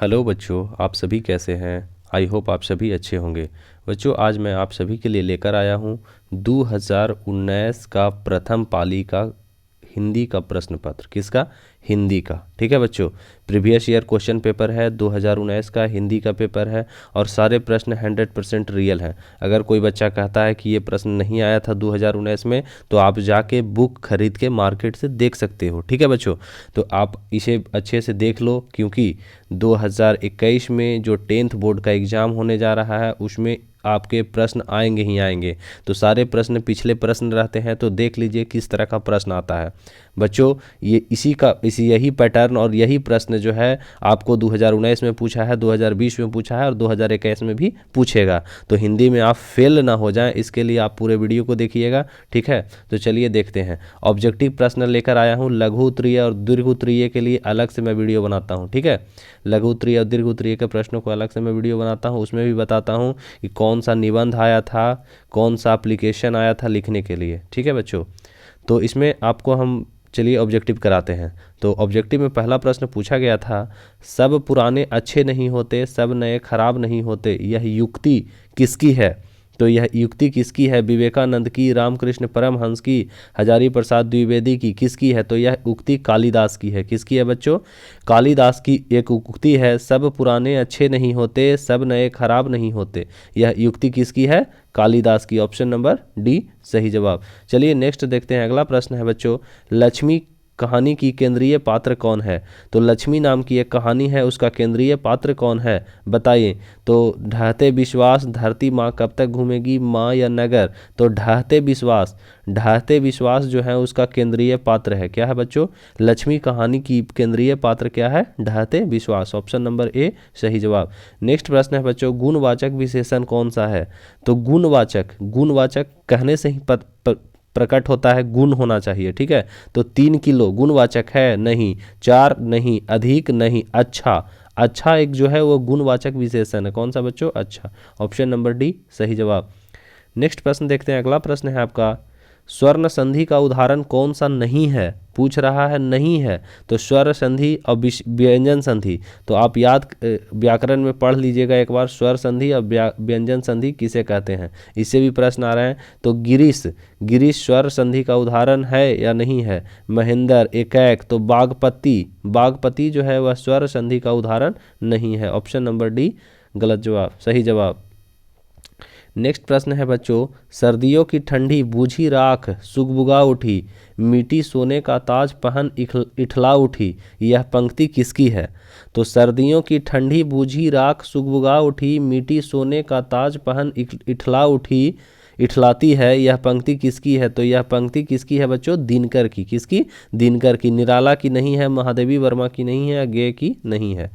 Hello बच्चों, आप सभी कैसे हैं। आई होप आप सभी अच्छे होंगे। बच्चों, आज मैं आप सभी के लिए लेकर आया हूँ 2019 का प्रथम पाली का हिंदी का प्रश्न पत्र। किसका? हिंदी का। ठीक है बच्चों, प्रीवियस ईयर क्वेश्चन पेपर है, 2019 का हिंदी का पेपर है और सारे प्रश्न 100% रियल हैं। अगर कोई बच्चा कहता है कि ये प्रश्न नहीं आया था 2019 में, तो आप जाके बुक खरीद के मार्केट से देख सकते हो। ठीक है बच्चों, तो आप इसे अच्छे से देख लो, क्योंकि 2021 में जो 10th बोर्ड का एग्ज़ाम होने जा रहा है उसमें आपके प्रश्न आएंगे ही आएंगे। तो सारे प्रश्न पिछले प्रश्न रहते हैं, तो देख लीजिए किस तरह का प्रश्न आता है। बच्चों, ये इसी यही पैटर्न और यही प्रश्न जो है आपको 2019 में पूछा है, 2020 में पूछा है और 2021 में भी पूछेगा। तो हिंदी में आप फेल ना हो जाएं, इसके लिए आप पूरे वीडियो को देखिएगा। ठीक है, तो चलिए देखते हैं। ऑब्जेक्टिव प्रश्न लेकर आया हूँ, लघु उत्तरीय और दीर्घ उत्तरीय के लिए अलग से मैं वीडियो बनाता हूँ। ठीक है, लघु उत्तरीय और दीर्घ उत्तरीय के प्रश्नों को अलग से मैं वीडियो बनाता हूँ, उसमें भी बताता हूँ कि कौन सा निबंध आया था, कौन सा एप्लीकेशन आया था लिखने के लिए। ठीक है बच्चों, तो इसमें आपको हम चलिए ऑब्जेक्टिव कराते हैं। तो ऑब्जेक्टिव में पहला प्रश्न पूछा गया था, सब पुराने अच्छे नहीं होते, सब नए खराब नहीं होते, यह युक्ति किसकी है? तो यह युक्ति किसकी है? विवेकानंद की, रामकृष्ण परमहंस की, हजारी प्रसाद द्विवेदी की, किसकी है? तो यह उक्ति कालिदास की है। किसकी है बच्चों? कालिदास की एक उक्ति है, सब पुराने अच्छे नहीं होते, सब नए खराब नहीं होते। यह युक्ति किसकी है? कालिदास की। ऑप्शन नंबर डी सही जवाब। चलिए नेक्स्ट देखते हैं। अगला प्रश्न है बच्चों, लक्ष्मी कहानी की केंद्रीय पात्र कौन है? तो लक्ष्मी नाम की एक कहानी है, उसका केंद्रीय पात्र कौन है बताइए। तो ढहते विश्वास, धरती माँ कब तक घूमेगी, माँ या नगर? तो ढहते विश्वास, ढहते विश्वास जो है उसका केंद्रीय पात्र है। क्या है बच्चों? लक्ष्मी कहानी की केंद्रीय पात्र क्या है? ढहते विश्वास। ऑप्शन नंबर ए सही जवाब। नेक्स्ट प्रश्न है बच्चों, गुणवाचक विशेषण कौन सा है? तो गुणवाचक कहने से ही प्रकट होता है, गुण होना चाहिए। ठीक है, तो 3 किलो गुणवाचक है? नहीं। 4 नहीं। अधिक नहीं। अच्छा एक जो है वो गुणवाचक विशेषण है। कौन सा बच्चों? अच्छा। ऑप्शन नंबर डी सही जवाब। नेक्स्ट प्रश्न देखते हैं। अगला प्रश्न है आपका, स्वर्ण संधि का उदाहरण कौन सा नहीं है? पूछ रहा है नहीं है, तो स्वर संधि और व्यंजन संधि। तो आप व्याकरण में पढ़ लीजिएगा एक बार, स्वर संधि और व्यंजन संधि किसे कहते हैं। इससे भी प्रश्न आ रहे हैं। तो गिरीश स्वर संधि का उदाहरण है या नहीं है? महेंद्र, एकाएक। तो बागपति जो है वह स्वर संधि का उदाहरण नहीं है। ऑप्शन नंबर डी गलत जवाब, सही जवाब। नेक्स्ट प्रश्न है बच्चों, सर्दियों की ठंडी बूझी राख सुगबुगा उठी, मीठी सोने का ताज पहन इठला उठी, यह पंक्ति किसकी है? तो सर्दियों की ठंडी बूझी राख सुगबुगा उठी, मीठी सोने का ताज पहन इठला उठी, इठलाती है, यह पंक्ति किसकी है? तो यह पंक्ति किसकी है बच्चों? दिनकर की। किसकी? दिनकर की। निराला की नहीं है, महादेवी वर्मा की नहीं है, गे की नहीं है।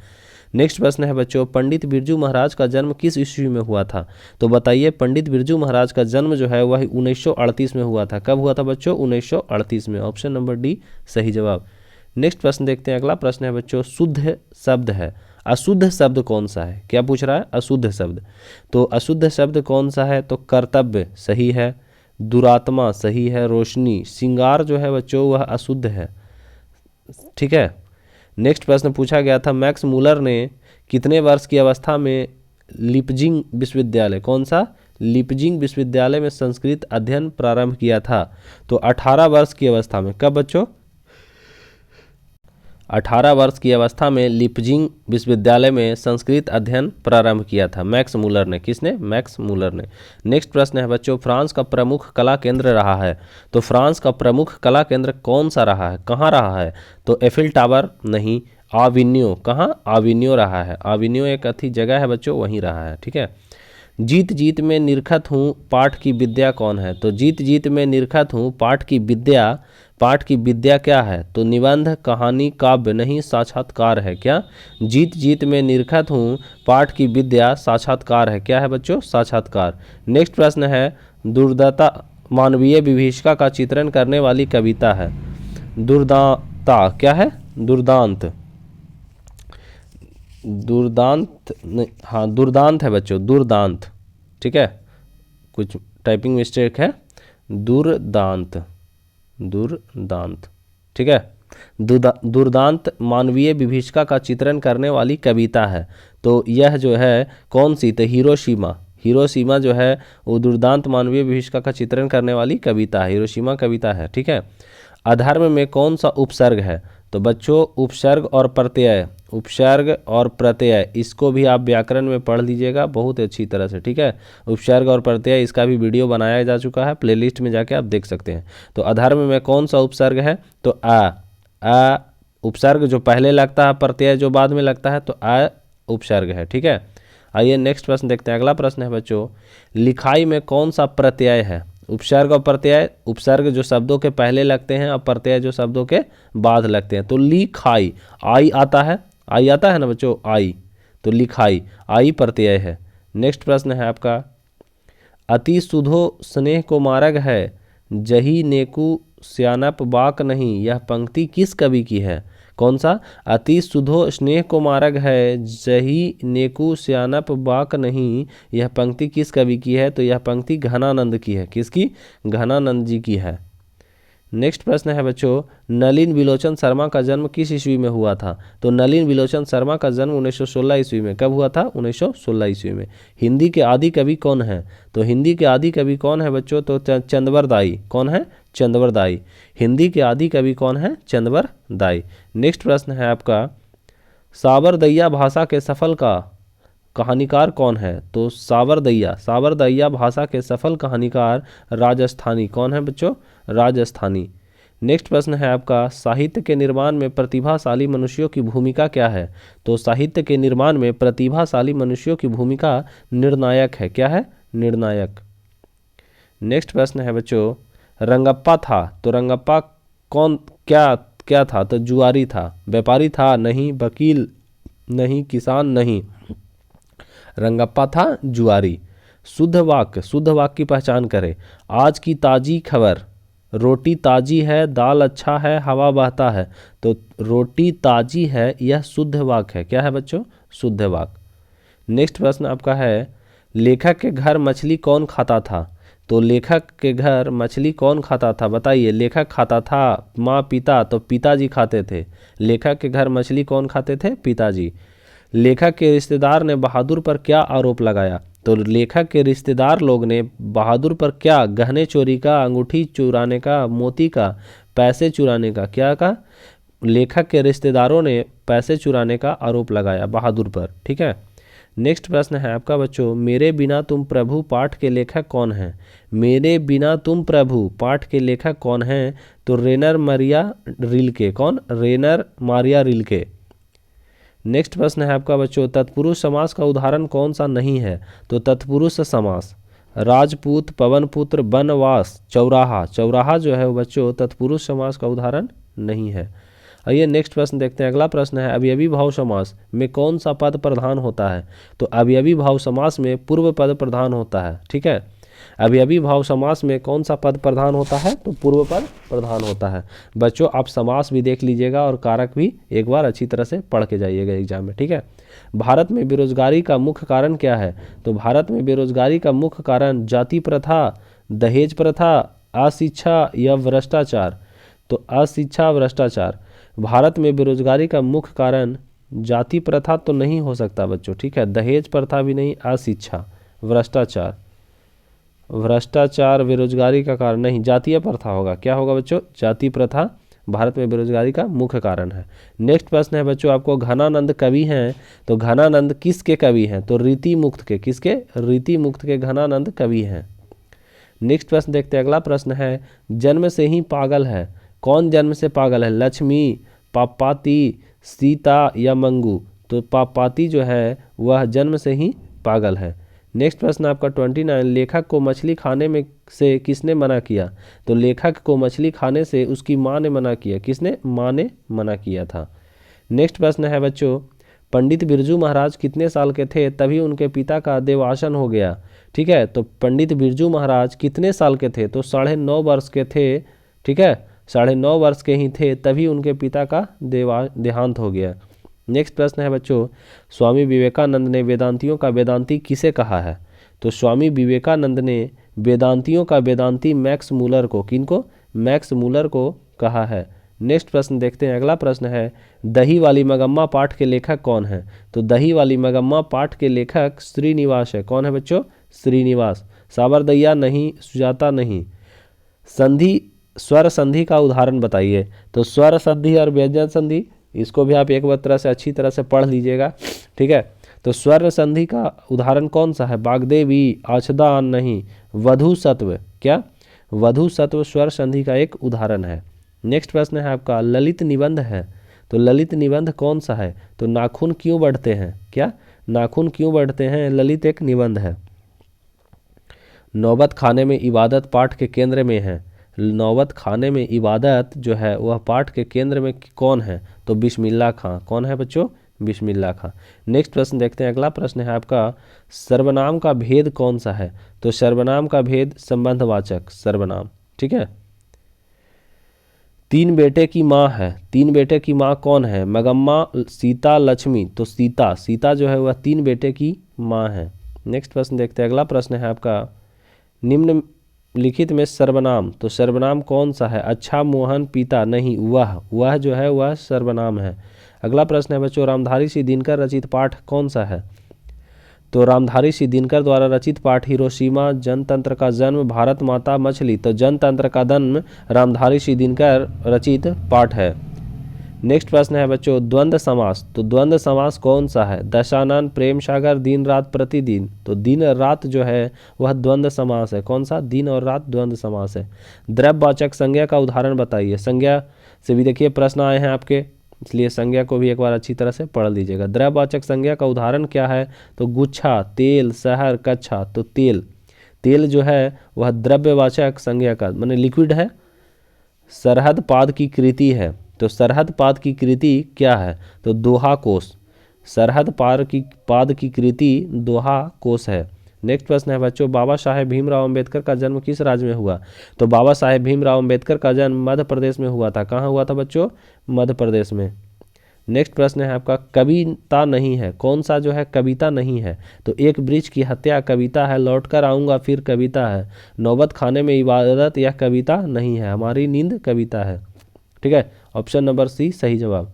नेक्स्ट प्रश्न है बच्चों, पंडित बिरजू महाराज का जन्म किस ईस्वी में हुआ था? तो बताइए, पंडित बिरजू महाराज का जन्म जो है वह 1938 में हुआ था। कब हुआ था बच्चों? 1938 में। ऑप्शन नंबर डी सही जवाब। नेक्स्ट प्रश्न देखते हैं। अगला प्रश्न है बच्चों, शुद्ध शब्द है, अशुद्ध शब्द कौन सा है? क्या पूछ रहा है? अशुद्ध शब्द। तो अशुद्ध शब्द कौन सा है? तो कर्तव्य सही है, दुरात्मा सही है, रोशनी, श्रृंगार जो है बच्चों वह अशुद्ध है। ठीक है, नेक्स्ट प्रश्न पूछा गया था, मैक्स मूलर ने कितने वर्ष की अवस्था में लिपजिंग विश्वविद्यालय, कौन सा? लिपजिंग विश्वविद्यालय में संस्कृत अध्ययन प्रारंभ किया था? तो 18 वर्ष की अवस्था में। कब बच्चों? 18 वर्ष की अवस्था में लिपजिंग विश्वविद्यालय में संस्कृत अध्ययन प्रारंभ किया था मैक्स मूलर ने। किसने? मैक्स मूलर ने। नेक्स्ट प्रश्न है बच्चों, फ्रांस का प्रमुख कला केंद्र रहा है? तो फ्रांस का प्रमुख कला केंद्र कौन सा रहा है, कहाँ रहा है? तो एफिल टावर नहीं। आविन्यो, कहाँ? आविन्यो रहा है। आविन्यो एक अच्छी जगह है बच्चों, वहीं रहा है। ठीक है, जीत जीत में निरखत हूँ पाठ की विद्या कौन है? तो जीत जीत में निरखत हूँ पाठ की विद्या क्या है? तो निबंध, कहानी, काव्य नहीं, साक्षात्कार है। क्या? जीत जीत में निरखत हूँ पाठ की विद्या साक्षात्कार है। क्या है बच्चों? साक्षात्कार। नेक्स्ट प्रश्न है, दुर्दता मानवीय विभीषिका का चित्रण करने वाली कविता है? दुर्दांता। क्या है? दुर्दांत हाँ दुर्दांत है बच्चों, दुर्दांत। ठीक है, कुछ टाइपिंग मिस्टेक है, दुर्दांत। ठीक है, दुर्दांत मानवीय विभीषिका का चित्रण करने वाली कविता है? तो यह जो है कौन सी? तो हिरोशिमा। हिरोशिमा जो है वो दुर्दांत मानवीय विभीषिका का चित्रण करने वाली कविता है, हिरोशिमा कविता है। ठीक है। अधर्म में कौन सा उपसर्ग है? तो बच्चों उपसर्ग और प्रत्यय, उपसर्ग और प्रत्यय इसको भी आप व्याकरण में पढ़ लीजिएगा बहुत अच्छी तरह से। ठीक है। उपसर्ग और प्रत्यय इसका भी वीडियो बनाया जा चुका है, प्लेलिस्ट में जाके आप देख सकते हैं। तो अधर्म में कौन सा उपसर्ग है? तो आ उपसर्ग जो पहले लगता है, प्रत्यय जो बाद में लगता है, तो आ उपसर्ग है। ठीक है। आइए नेक्स्ट प्रश्न देखते हैं। अगला प्रश्न है बच्चों, लिखाई में कौन सा प्रत्यय है? उपसर्ग और प्रत्यय, उपसर्ग जो शब्दों के पहले लगते हैं और प्रत्यय जो शब्दों के बाद लगते हैं। तो लिखाई, आई आता है, आई आता है ना बच्चों, आई, तो लिखाई आई प्रत्यय है। नेक्स्ट प्रश्न है आपका, अति सुधो स्नेह को मार्ग है, जही नेकु स्यानप बाक नहीं, यह पंक्ति किस कवि की है? कौन सा? अति सुधो स्नेह को मार्ग है, जही नेकु स्यानप बाक नहीं, यह पंक्ति किस कवि की है? तो यह पंक्ति घनानंद की है। किसकी? घनानंद जी की है। नेक्स्ट प्रश्न है बच्चों, नलिन विलोचन शर्मा का जन्म किस ईस्वी में हुआ था? तो नलिन विलोचन शर्मा का जन्म 1916 ईस्वी में। कब हुआ था? 1916 ईस्वी में। हिंदी के आदि कवि कौन है? तो हिंदी के आदि कवि कौन है बच्चों? तो चंदवर दाई। कौन है? चंदवर दाई। हिंदी के आदि कवि कौन है? चंदवर दाई। नेक्स्ट प्रश्न है आपका, सावरदैया भाषा के सफल का कहानीकार कौन है? तो सावरदैया भाषा के सफल कहानीकार राजस्थानी। कौन है बच्चों? राजस्थानी। नेक्स्ट प्रश्न है आपका, साहित्य के निर्माण में प्रतिभाशाली मनुष्यों की भूमिका क्या है? तो साहित्य के निर्माण में प्रतिभाशाली मनुष्यों की भूमिका निर्णायक है। क्या है? निर्णायक। नेक्स्ट प्रश्न है बच्चों, रंगप्पा था, तो रंगप्पा कौन क्या था? तो जुआरी था। व्यापारी था? नहीं। वकील? नहीं। किसान? नहीं। रंगप्पा था जुआरी। शुद्ध वाक्य की पहचान करें। आज की ताजी खबर, रोटी ताजी है, दाल अच्छा है, हवा बहता है। तो रोटी ताजी है, यह शुद्ध वाक्य है। क्या है बच्चों? शुद्ध वाक्य। नेक्स्ट प्रश्न आपका है, लेखक के घर मछली कौन खाता था? तो लेखक के घर मछली कौन खाता था? बताइए। लेखक खाता था, माँ, पिता? तो पिताजी खाते थे। लेखक के घर मछली कौन खाते थे? पिताजी। लेखक के रिश्तेदार ने बहादुर पर क्या आरोप लगाया? तो लेखक के रिश्तेदार लोग ने बहादुर पर क्या? गहने चोरी का, अंगूठी चुराने का, मोती का, पैसे चुराने का। क्या का? लेखक के रिश्तेदारों ने पैसे चुराने का आरोप लगाया बहादुर पर। ठीक है। नेक्स्ट प्रश्न है आपका बच्चों, मेरे बिना तुम प्रभु पाठ के लेखक कौन हैं? मेरे बिना तुम प्रभु पाठ के लेखक कौन हैं? तो रेनर मारिया रिल्के। कौन? रेनर मारिया रिल्के। नेक्स्ट प्रश्न है आपका बच्चों, तत्पुरुष समास का उदाहरण कौन सा नहीं है? तो तत्पुरुष समास, राजपूत, पवनपुत्र, बनवास, चौराहा। चौराहा जो है वो बच्चों तत्पुरुष समास का उदाहरण नहीं है। आइए नेक्स्ट प्रश्न देखते हैं। अगला प्रश्न है, अवयवी भाव समास में कौन सा पद प्रधान होता है? तो अवयवी भाव समास में पूर्व पद प्रधान होता है। ठीक है। अवयवी भाव समास में कौन सा पद प्रधान होता है? तो पूर्व पद प्रधान होता है। बच्चों आप समास भी देख लीजिएगा और कारक भी एक बार अच्छी तरह से पढ़ के जाइएगा एग्जाम में। ठीक है। भारत में बेरोजगारी का मुख्य कारण क्या है? तो भारत में बेरोजगारी का मुख्य कारण जाति प्रथा, दहेज प्रथा, अशिक्षा या भ्रष्टाचार। तो अशिक्षा, भ्रष्टाचार। भारत में बेरोजगारी का मुख्य कारण जाति प्रथा तो नहीं हो सकता बच्चों। ठीक है। दहेज प्रथा भी नहीं, अशिक्षा, भ्रष्टाचार। भ्रष्टाचार बेरोजगारी का कारण नहीं, जातीय प्रथा होगा। क्या होगा बच्चों? जाति प्रथा भारत में बेरोजगारी का मुख्य कारण है। नेक्स्ट प्रश्न है बच्चों आपको, घनानंद कवि हैं, तो घनानंद किसके कवि हैं? तो रीतिमुक्त के। किसके? रीतिमुक्त के घनानंद कवि हैं। नेक्स्ट प्रश्न देखते हैं। अगला प्रश्न है, जन्म से ही पागल है, कौन जन्म से पागल है? लक्ष्मी, पापाती, सीता या मंगू? तो पापाती जो है वह जन्म से ही पागल है। नेक्स्ट प्रश्न आपका 29, लेखक को मछली खाने में से किसने मना किया? तो लेखक को मछली खाने से उसकी माँ ने मना किया। किसने? माँ ने मना किया था। नेक्स्ट प्रश्न है बच्चों, पंडित बिरजू महाराज कितने साल के थे तभी उनके पिता का देवासन हो गया? ठीक है। तो पंडित बिरजू महाराज कितने साल के थे? तो 9.5 वर्ष के थे। ठीक है। 9.5 वर्ष के ही थे तभी उनके पिता का देहांत हो गया। नेक्स्ट प्रश्न है बच्चों, स्वामी विवेकानंद ने वेदांतियों का वेदांती किसे कहा है? तो स्वामी विवेकानंद ने वेदांतियों का वेदांती मैक्स मूलर को, किनको? मैक्स मूलर को कहा है। नेक्स्ट प्रश्न देखते हैं। अगला प्रश्न है दही वाली मगम्मा पाठ के लेखक कौन है? तो दही वाली मगम्मा पाठ के लेखक श्रीनिवास है। कौन है बच्चों? श्रीनिवास। साबरदैया नहीं, सुजाता नहीं। संधि, स्वर संधि का उदाहरण बताइए। तो स्वर संधि और व्यंजन संधि, इसको भी आप एक बार तरह से अच्छी तरह से पढ़ लीजिएगा, ठीक है। तो स्वर संधि का उदाहरण कौन सा है? बाग्देवी, आछदा नहीं, वधु सत्व। क्या? वधु सत्व स्वर संधि का एक उदाहरण है। नेक्स्ट प्रश्न है आपका ललित निबंध है। तो ललित निबंध कौन सा है? तो नाखून क्यों बढ़ते हैं? क्या? नाखून क्यों बढ़ते हैं, ललित एक निबंध है। नौबत खाने में इबादत पाठ के केंद्र में है। नौबत खाने में इबादत जो है वह पाठ के केंद्र में कौन है? तो बिस्मिल्लाह खां। कौन है बच्चों? बिस्मिल्लाह खां। नेक्स्ट प्रश्न देखते हैं। अगला प्रश्न है आपका सर्वनाम का भेद कौन सा है? तो सर्वनाम का भेद संबंधवाचक सर्वनाम, ठीक है। तीन बेटे की माँ है। तीन बेटे की माँ कौन है? मगम्मा, सीता, लक्ष्मी। तो सीता, सीता जो है वह तीन बेटे की माँ है। नेक्स्ट प्रश्न देखते हैं। अगला प्रश्न है आपका निम्नलिखित में सर्वनाम। तो सर्वनाम कौन सा है? अच्छा, मोहन, पिता नहीं, वह जो है वह सर्वनाम है। अगला प्रश्न है बच्चों रामधारी सिंह दिनकर रचित पाठ कौन सा है? तो रामधारी सिंह दिनकर द्वारा रचित पाठ हिरोशिमा, जनतंत्र का जन्म, भारत माता, मछली। तो जनतंत्र का जन्म रामधारी सिंह दिनकर रचित पाठ है। नेक्स्ट प्रश्न है बच्चों द्वंद्व समास। तो द्वंद्व समास कौन सा है? दशानन, प्रेम सागर, दिन रात, प्रतिदिन। तो दिन और रात जो है वह द्वंद्व समास है। कौन सा? दिन और रात द्वंद्व समास है। द्रव्यवाचक संज्ञा का उदाहरण बताइए। संज्ञा से भी देखिए प्रश्न आए हैं आपके, इसलिए संज्ञा को भी एक बार अच्छी तरह से पढ़ लीजिएगा। द्रव्यवाचक संज्ञा का उदाहरण क्या है? तो गुच्छा, तेल, शहर, कच्छा। तो तेल, तेल जो है वह द्रव्यवाचक संज्ञा का माने लिक्विड है। सरहद पाद की कृति है। तो सरहद पाद की कृति क्या है? तो दोहा कोश। सरहद पाद की कृति दोहा कोश है। नेक्स्ट प्रश्न है बच्चों बाबा साहेब भीमराव अंबेडकर का जन्म किस राज्य में हुआ? तो बाबा साहेब भीमराव अंबेडकर का जन्म मध्य प्रदेश में हुआ था। कहाँ हुआ था बच्चों? मध्य प्रदेश में। नेक्स्ट प्रश्न है आपका कविता नहीं है। कौन सा जो है कविता नहीं है? तो एक वृक्ष की हत्या कविता है, लौट कर आऊँगा फिर कविता है, नौबत खाने में इबादत यह कविता नहीं है, हमारी नींद कविता है, ठीक है। ऑप्शन नंबर सी सही जवाब।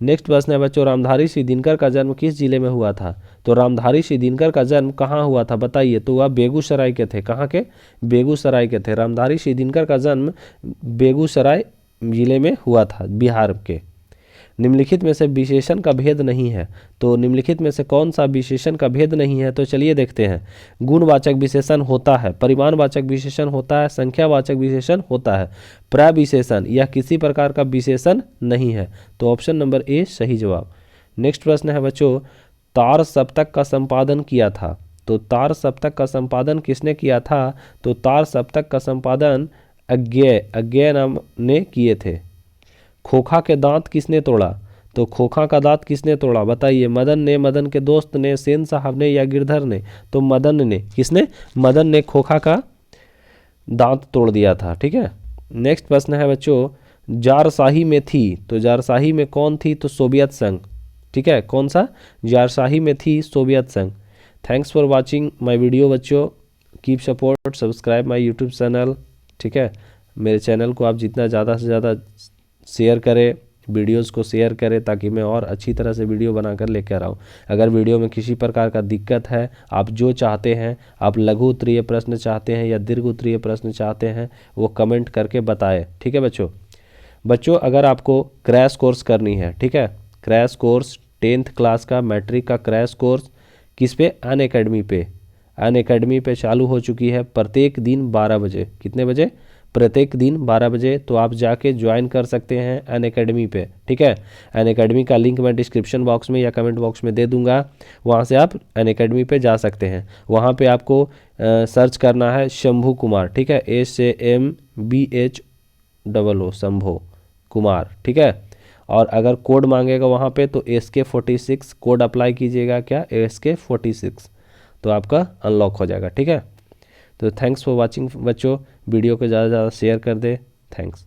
नेक्स्ट प्रश्न है बच्चों रामधारी सिंह दिनकर का जन्म किस जिले में हुआ था? तो रामधारी सिंह दिनकर का जन्म कहाँ हुआ था बताइए? तो वह बेगूसराय के थे। कहाँ के? बेगूसराय के थे। रामधारी सिंह दिनकर का जन्म बेगूसराय जिले में हुआ था, बिहार के। निम्नलिखित में से विशेषण का भेद नहीं है। तो निम्नलिखित में से कौन सा विशेषण का भेद नहीं है? तो चलिए देखते हैं। गुणवाचक विशेषण होता है, परिमाणवाचक विशेषण होता है, संख्यावाचक विशेषण होता है, प्रविशेषण यह किसी प्रकार का विशेषण नहीं है। तो ऑप्शन नंबर ए सही जवाब। नेक्स्ट प्रश्न है बच्चों तार सप्तक का संपादन किया था। तो तार सप्तक का संपादन किसने किया था? तो तार सप्तक का संपादन अज्ञेय नाम ने किए थे। खोखा के दांत किसने तोड़ा? तो खोखा का दांत किसने तोड़ा बताइए? मदन ने, मदन के दोस्त ने, सेन साहब ने या गिरधर ने? तो मदन ने। किसने? मदन ने खोखा का दांत तोड़ दिया था, ठीक है। नेक्स्ट प्रश्न है बच्चों जारशाही में थी। तो जारशाही में कौन थी? तो सोवियत संघ, ठीक है। कौन सा? जारशाही में थी सोवियत संघ। Thanks for watching my video बच्चों। Keep support, subscribe my YouTube channel, ठीक है। मेरे चैनल को आप जितना ज़्यादा से ज़्यादा शेयर करें, वीडियोस को शेयर करें ताकि मैं और अच्छी तरह से वीडियो बनाकर लेकर आऊँ। अगर वीडियो में किसी प्रकार का दिक्कत है, आप जो चाहते हैं, आप लघु उत्तरीय प्रश्न चाहते हैं या दीर्घ उत्तरीय प्रश्न चाहते हैं, वो कमेंट करके बताएं, ठीक है बच्चों। अगर आपको क्रैश कोर्स करनी है, ठीक है, क्रैश कोर्स 10th क्लास का मैट्रिक का क्रैश कोर्स किस पे? अनअकैडमी पे। अनअकैडमी पे चालू हो चुकी है प्रत्येक दिन 12 बजे। कितने बजे? प्रत्येक दिन 12 बजे। तो आप जाके ज्वाइन कर सकते हैं अनअकैडमी पे, ठीक है। अनअकैडमी का लिंक मैं डिस्क्रिप्शन बॉक्स में या कमेंट बॉक्स में दे दूंगा, वहाँ से आप अनअकैडमी पे जा सकते हैं। वहाँ पे आपको सर्च करना है शंभू कुमार, ठीक है, SAMBHOO शंभू कुमार, ठीक है। और अगर कोड मांगेगा वहाँ पे तो SK46 कोड अप्लाई कीजिएगा। क्या? SK46, तो आपका अनलॉक हो जाएगा, ठीक है। तो थैंक्स फॉर वाचिंग बच्चों। वीडियो को ज़्यादा से ज़्यादा शेयर कर दे। थैंक्स।